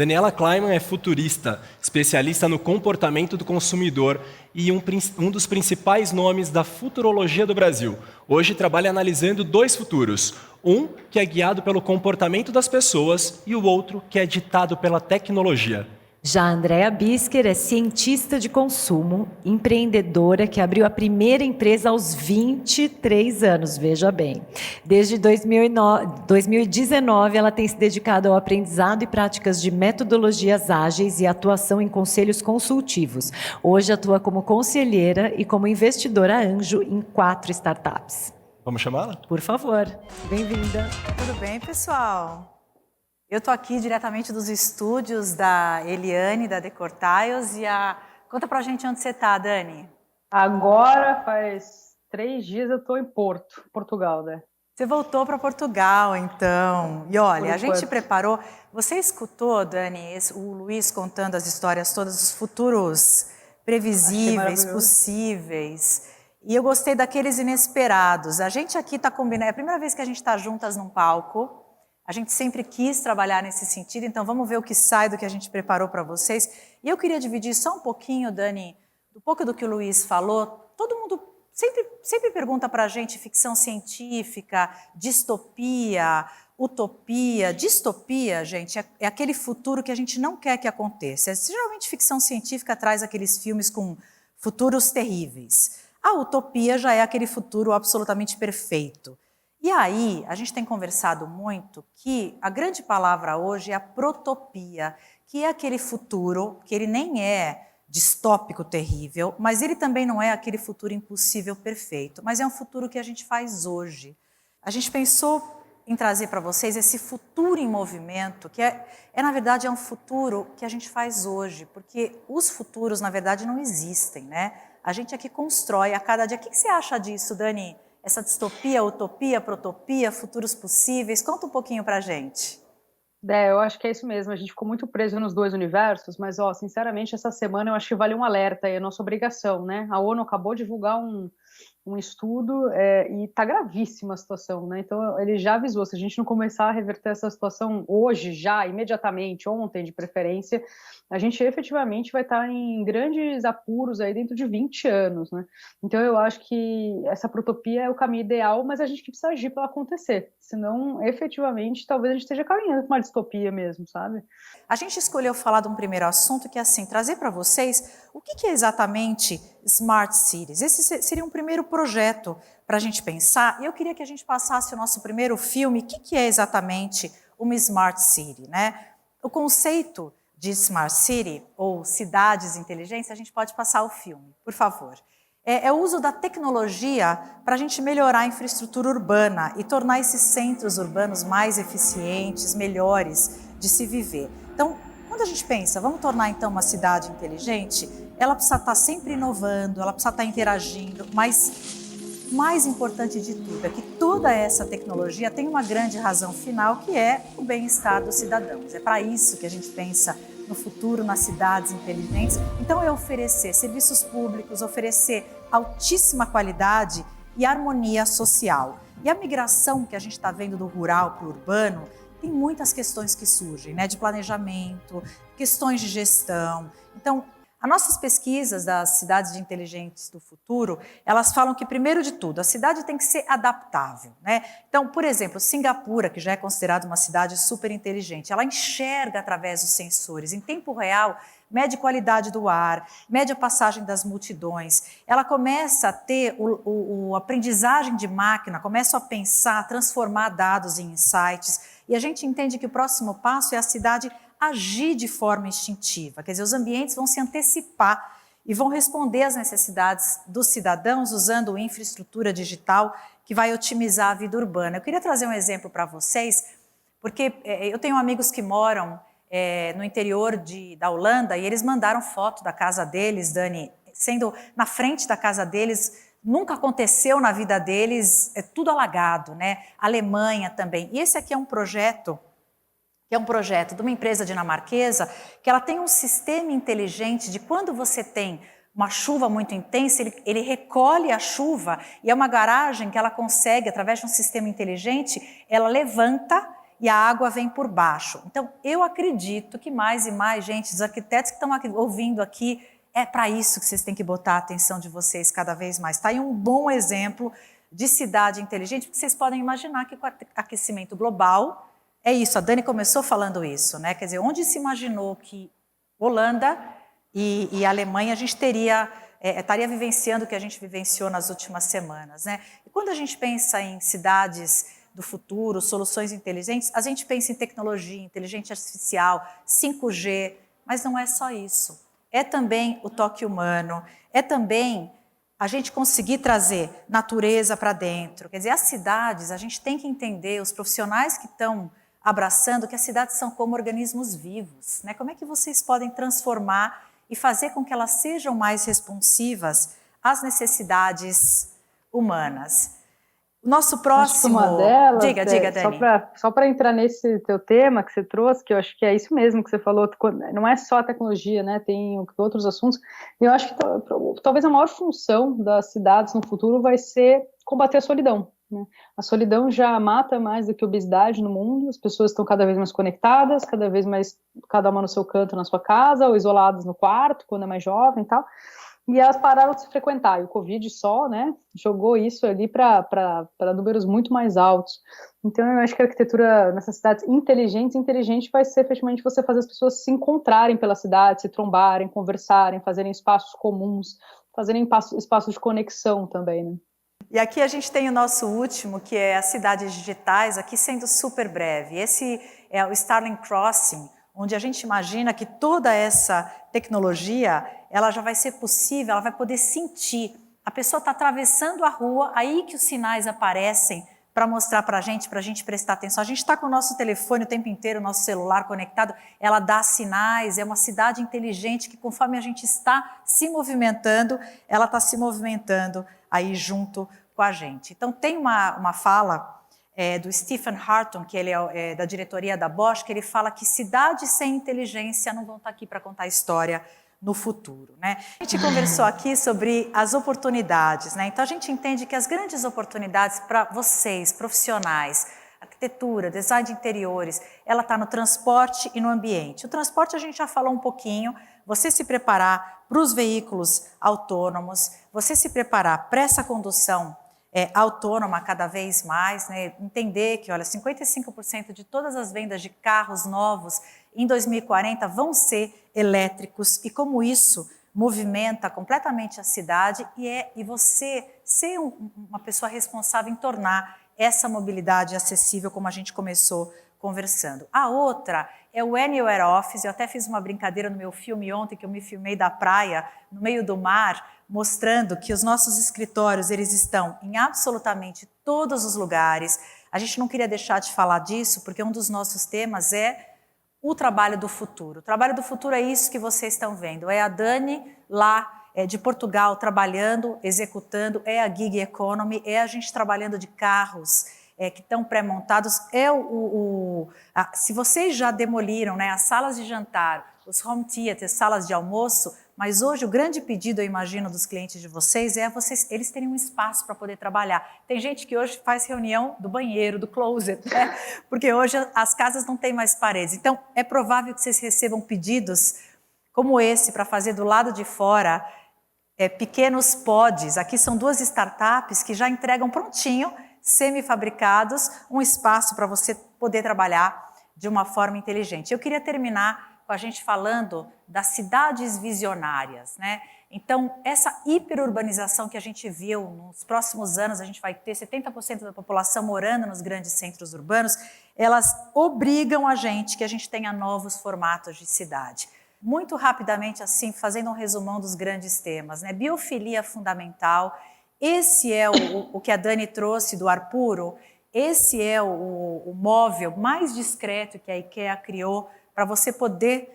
Daniela Kleiman é futurista, especialista no comportamento do consumidor e um dos principais nomes da futurologia do Brasil. Hoje trabalha analisando dois futuros, um que é guiado pelo comportamento das pessoas e o outro que é ditado pela tecnologia. Já a Andrea Bisker é cientista de consumo, empreendedora que abriu a primeira empresa aos 23 anos, veja bem. Desde 2019, ela tem se dedicado ao aprendizado e práticas de metodologias ágeis e atuação em conselhos consultivos. Hoje atua como conselheira e como investidora anjo em 4 startups. Vamos chamá-la? Por favor, bem-vinda. Tudo bem, pessoal? Eu estou aqui diretamente dos estúdios da Eliane, da Decor Tiles, conta pra gente onde você está, Dani. Agora faz 3 dias eu estou em Porto, Portugal, né? Você voltou para Portugal, então. E olha, a gente preparou... Você escutou, Dani, o Luiz contando as histórias todas, os futuros previsíveis, possíveis. E eu gostei daqueles inesperados. A gente aqui está combinando... É a primeira vez que a gente está juntas num palco. A gente sempre quis trabalhar nesse sentido, então vamos ver o que sai do que a gente preparou para vocês. E eu queria dividir só um pouquinho, Dani, um pouco do que o Luiz falou. Todo mundo sempre pergunta para a gente ficção científica, distopia, utopia. Distopia, gente, é aquele futuro que a gente não quer que aconteça. Geralmente ficção científica traz aqueles filmes com futuros terríveis. A utopia já é aquele futuro absolutamente perfeito. E aí, a gente tem conversado muito que a grande palavra hoje é a protopia, que é aquele futuro que ele nem é distópico terrível, mas ele também não é aquele futuro impossível perfeito, mas é um futuro que a gente faz hoje. A gente pensou em trazer para vocês esse futuro em movimento, que na verdade, é um futuro que a gente faz hoje, porque os futuros, na verdade, não existem, né? A gente aqui constrói a cada dia. O que você acha disso, Dani? Essa distopia, utopia, protopia, futuros possíveis. Conta um pouquinho pra gente. Eu acho que é isso mesmo. A gente ficou muito preso nos dois universos, mas, sinceramente, essa semana eu acho que vale um alerta, é a nossa obrigação, né? A ONU acabou de divulgar um estudo e está gravíssima a situação, né? Então, ele já avisou, se a gente não começar a reverter essa situação hoje, já, imediatamente, ontem, de preferência, a gente efetivamente vai estar em grandes apuros aí dentro de 20 anos, né? Então, eu acho que essa protopia é o caminho ideal, mas a gente precisa agir para ela acontecer, senão, efetivamente, talvez a gente esteja caminhando para uma distopia mesmo, sabe? A gente escolheu falar de um primeiro assunto que é assim, trazer para vocês o que é exatamente Smart Cities. Esse seria um primeiro projeto para a gente pensar, e eu queria que a gente passasse o nosso primeiro filme, o que é exatamente uma Smart City, né? O conceito de Smart City, ou cidades inteligentes, a gente pode passar o filme, por favor. É o uso da tecnologia para a gente melhorar a infraestrutura urbana e tornar esses centros urbanos mais eficientes, melhores de se viver. Então, quando a gente pensa, vamos tornar então uma cidade inteligente, ela precisa estar sempre inovando, ela precisa estar interagindo, mas mais importante de tudo é que toda essa tecnologia tem uma grande razão final, que é o bem-estar dos cidadãos. É para isso que a gente pensa no futuro, nas cidades inteligentes. Então, é oferecer serviços públicos, oferecer altíssima qualidade e harmonia social. E a migração que a gente está vendo do rural para o urbano, tem muitas questões que surgem, né, de planejamento, questões de gestão. Então, as nossas pesquisas das cidades inteligentes do futuro, elas falam que, primeiro de tudo, a cidade tem que ser adaptável, né? Então, por exemplo, Singapura, que já é considerada uma cidade super inteligente, ela enxerga através dos sensores, em tempo real, mede qualidade do ar, mede a passagem das multidões, ela começa a ter a aprendizagem de máquina, começa a pensar, a transformar dados em insights, e a gente entende que o próximo passo é a cidade agir de forma instintiva, quer dizer, os ambientes vão se antecipar e vão responder às necessidades dos cidadãos usando infraestrutura digital que vai otimizar a vida urbana. Eu queria trazer um exemplo para vocês, porque eu tenho amigos que moram no interior da Holanda e eles mandaram foto da casa deles, Dani, sendo na frente da casa deles, nunca aconteceu na vida deles, é tudo alagado, né? Alemanha também. E esse aqui é um projeto de uma empresa dinamarquesa, que ela tem um sistema inteligente de quando você tem uma chuva muito intensa, ele recolhe a chuva e é uma garagem que ela consegue, através de um sistema inteligente, ela levanta e a água vem por baixo. Então, eu acredito que mais e mais, gente, os arquitetos que estão ouvindo aqui, é para isso que vocês têm que botar a atenção de vocês cada vez mais. Está aí um bom exemplo de cidade inteligente, porque vocês podem imaginar que com o aquecimento global, é isso, a Dani começou falando isso, né? Quer dizer, onde se imaginou que Holanda e Alemanha a gente estaria vivenciando o que a gente vivenciou nas últimas semanas, né? E quando a gente pensa em cidades do futuro, soluções inteligentes, a gente pensa em tecnologia, inteligência artificial, 5G, mas não é só isso. É também o toque humano, é também a gente conseguir trazer natureza para dentro. Quer dizer, as cidades, a gente tem que entender, os profissionais que estão abraçando, que as cidades são como organismos vivos, né? Como é que vocês podem transformar e fazer com que elas sejam mais responsivas às necessidades humanas? O nosso próximo... Acho que uma delas, diga, Dani. Só para entrar nesse teu tema que você trouxe, que eu acho que é isso mesmo que você falou, não é só a tecnologia, né? Tem outros assuntos. E eu acho que talvez a maior função das cidades no futuro vai ser combater a solidão, né? A solidão já mata mais do que a obesidade no mundo, as pessoas estão cada vez mais conectadas, cada vez mais cada uma no seu canto na sua casa, ou isoladas no quarto, quando é mais jovem e tal. E elas pararam de se frequentar, e o Covid só, né, jogou isso ali para números muito mais altos. Então eu acho que a arquitetura nessas cidades inteligente vai ser efetivamente você fazer as pessoas se encontrarem pela cidade, se trombarem, conversarem, fazerem espaços comuns, fazerem espaços de conexão também, né. E aqui a gente tem o nosso último, que é as cidades digitais, aqui sendo super breve. Esse é o Starling Crossing, onde a gente imagina que toda essa tecnologia, ela já vai ser possível, ela vai poder sentir. A pessoa está atravessando a rua, aí que os sinais aparecem para mostrar para a gente prestar atenção. A gente está com o nosso telefone o tempo inteiro, o nosso celular conectado, ela dá sinais, é uma cidade inteligente que conforme a gente está se movimentando, ela está se movimentando aí junto com a gente. Então tem uma fala do Stephen Harton, que ele é da diretoria da Bosch, que ele fala que cidades sem inteligência não vão estar aqui para contar história no futuro, né? A gente conversou aqui sobre as oportunidades, né? Então a gente entende que as grandes oportunidades para vocês, profissionais, arquitetura, design de interiores, ela está no transporte e no ambiente. O transporte a gente já falou um pouquinho, você se preparar para os veículos autônomos, você se preparar para essa condução autônoma cada vez mais, né? Entender que, olha, 55% de todas as vendas de carros novos em 2040 vão ser elétricos e como isso movimenta completamente a cidade e você ser uma pessoa responsável em tornar essa mobilidade acessível, como a gente começou conversando. A outra é o Anywhere Office. Eu até fiz uma brincadeira no meu filme ontem, que eu me filmei da praia, no meio do mar, mostrando que os nossos escritórios, eles estão em absolutamente todos os lugares. A gente não queria deixar de falar disso, porque um dos nossos temas é o trabalho do futuro. O trabalho do futuro é isso que vocês estão vendo. É a Dani lá de Portugal trabalhando, executando, é a Gig Economy, é a gente trabalhando de carros que estão pré-montados. Se vocês já demoliram, né, as salas de jantar, os home theaters, salas de almoço, mas hoje o grande pedido, eu imagino, dos clientes de vocês é eles terem um espaço para poder trabalhar. Tem gente que hoje faz reunião do banheiro, do closet, né? Porque hoje as casas não têm mais paredes. Então, é provável que vocês recebam pedidos como esse para fazer do lado de fora pequenos pods. Aqui são 2 startups que já entregam prontinho, semi-fabricados, um espaço para você poder trabalhar de uma forma inteligente. Eu queria terminar com a gente falando das cidades visionárias, né? Então, essa hiperurbanização que a gente viu nos próximos anos, a gente vai ter 70% da população morando nos grandes centros urbanos, elas obrigam a gente que a gente tenha novos formatos de cidade. Muito rapidamente, assim, fazendo um resumão dos grandes temas, né? Biofilia fundamental. Esse é o que a Dani trouxe do ar puro. Esse é o móvel mais discreto que a IKEA criou para você poder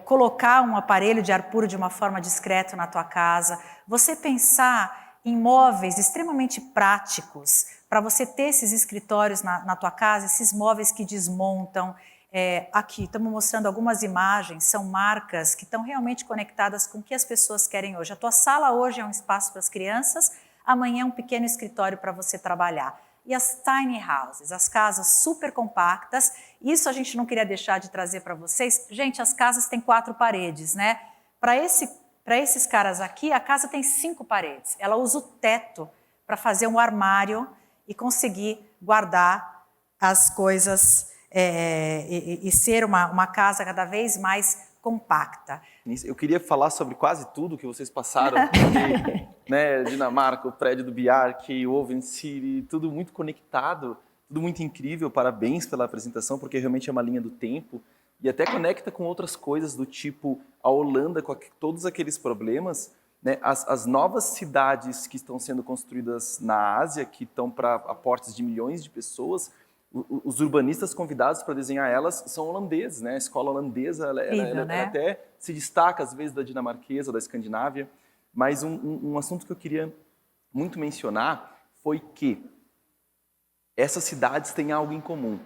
colocar um aparelho de ar puro de uma forma discreta na tua casa. Você pensar em móveis extremamente práticos para você ter esses escritórios na tua casa, esses móveis que desmontam. Aqui estamos mostrando algumas imagens, são marcas que estão realmente conectadas com o que as pessoas querem hoje. A tua sala hoje é um espaço para as crianças, amanhã é um pequeno escritório para você trabalhar. e as tiny houses, as casas super compactas. Isso a gente não queria deixar de trazer para vocês. Gente, as casas têm 4 paredes, né? Para esses caras aqui, a casa tem 5 paredes. Ela usa o teto para fazer um armário e conseguir guardar as coisas e ser uma casa cada vez mais compacta. Eu queria falar sobre quase tudo que vocês passaram, porque, né, Dinamarca, o prédio do Bjarke, o Oven City, tudo muito conectado, tudo muito incrível. Parabéns pela apresentação, porque realmente é uma linha do tempo e até conecta com outras coisas do tipo a Holanda, com todos aqueles problemas, né, as novas cidades que estão sendo construídas na Ásia, que estão para aportes de milhões de pessoas. Os urbanistas convidados para desenhar elas são holandeses, né? A escola holandesa ela até se destaca às vezes da dinamarquesa, da Escandinávia. Mas um assunto que eu queria muito mencionar foi que essas cidades têm algo em comum.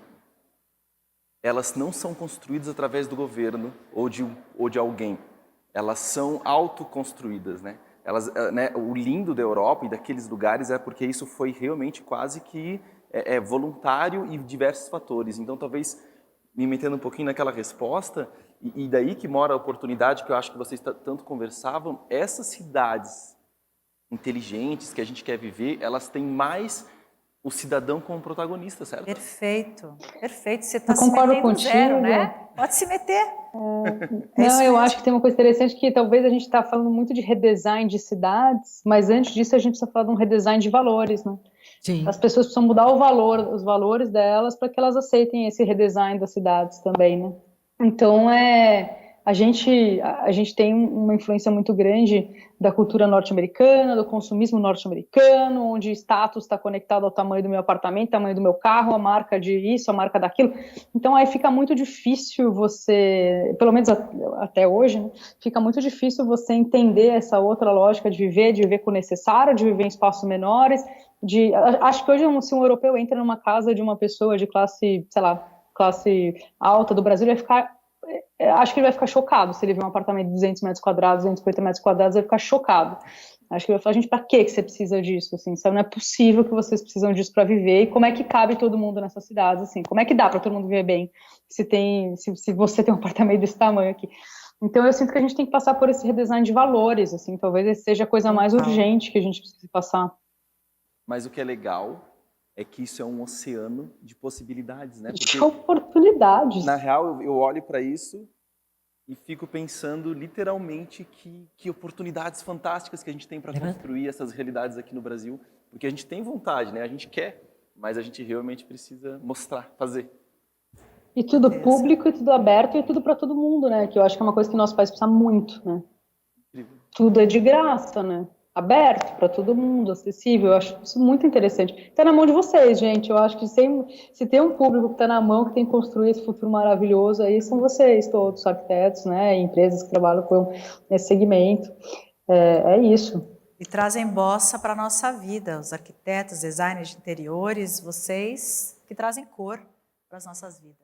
Elas não são construídas através do governo ou de alguém. Elas são autoconstruídas, né? O lindo da Europa e daqueles lugares é porque isso foi realmente quase que voluntário e diversos fatores. Então, talvez, me metendo um pouquinho naquela resposta, e daí que mora a oportunidade que eu acho que vocês tanto conversavam, essas cidades inteligentes que a gente quer viver, elas têm mais o cidadão como protagonista, certo? Perfeito, perfeito. Você está Eu se concordo metendo contigo. zero, né? Pode se meter. Não, eu acho que tem uma coisa interessante que talvez a gente está falando muito de redesign de cidades, mas antes disso a gente precisa falar de um redesign de valores, né? Sim. As pessoas precisam mudar os valores delas para que elas aceitem esse redesign das cidades também, né? Então, a gente tem uma influência muito grande da cultura norte-americana, do consumismo norte-americano, onde status está conectado ao tamanho do meu apartamento, tamanho do meu carro, a marca de isso, a marca daquilo. Então, aí fica muito difícil você, pelo menos até hoje, né, fica muito difícil você entender essa outra lógica de viver com o necessário, de viver em espaços menores. Acho que hoje, se um europeu entra numa casa de uma pessoa de classe, sei lá, classe alta do Brasil, acho que ele vai ficar chocado se ele ver um apartamento de 200 metros quadrados, 250 metros quadrados, ele vai ficar chocado. Acho que ele vai falar, gente, pra que você precisa disso? Assim, sabe? Não é possível que vocês precisam disso para viver, e como é que cabe todo mundo nessas cidades? Assim, como é que dá para todo mundo viver bem se você tem um apartamento desse tamanho aqui? Então eu sinto que a gente tem que passar por esse redesign de valores, assim, talvez esse seja a coisa mais urgente que a gente precisa passar. Mas o que é legal é que isso é um oceano de possibilidades, né? De oportunidades. Na real, eu olho para isso e fico pensando literalmente que oportunidades fantásticas que a gente tem para construir essas realidades aqui no Brasil, porque a gente tem vontade, né? A gente quer, mas a gente realmente precisa mostrar, fazer. E tudo público, e tudo aberto, e tudo para todo mundo, né? Que eu acho que é uma coisa que nosso país precisa muito, né? Incrível. Tudo é de graça, né? Aberto para todo mundo, acessível. Eu acho isso muito interessante. Está na mão de vocês, gente. Eu acho que se tem um público que está na mão, que tem que construir esse futuro maravilhoso, aí são vocês todos, arquitetos, né? Empresas que trabalham com esse segmento. É isso. E trazem bossa para a nossa vida. Os arquitetos, designers de interiores, vocês que trazem cor para as nossas vidas.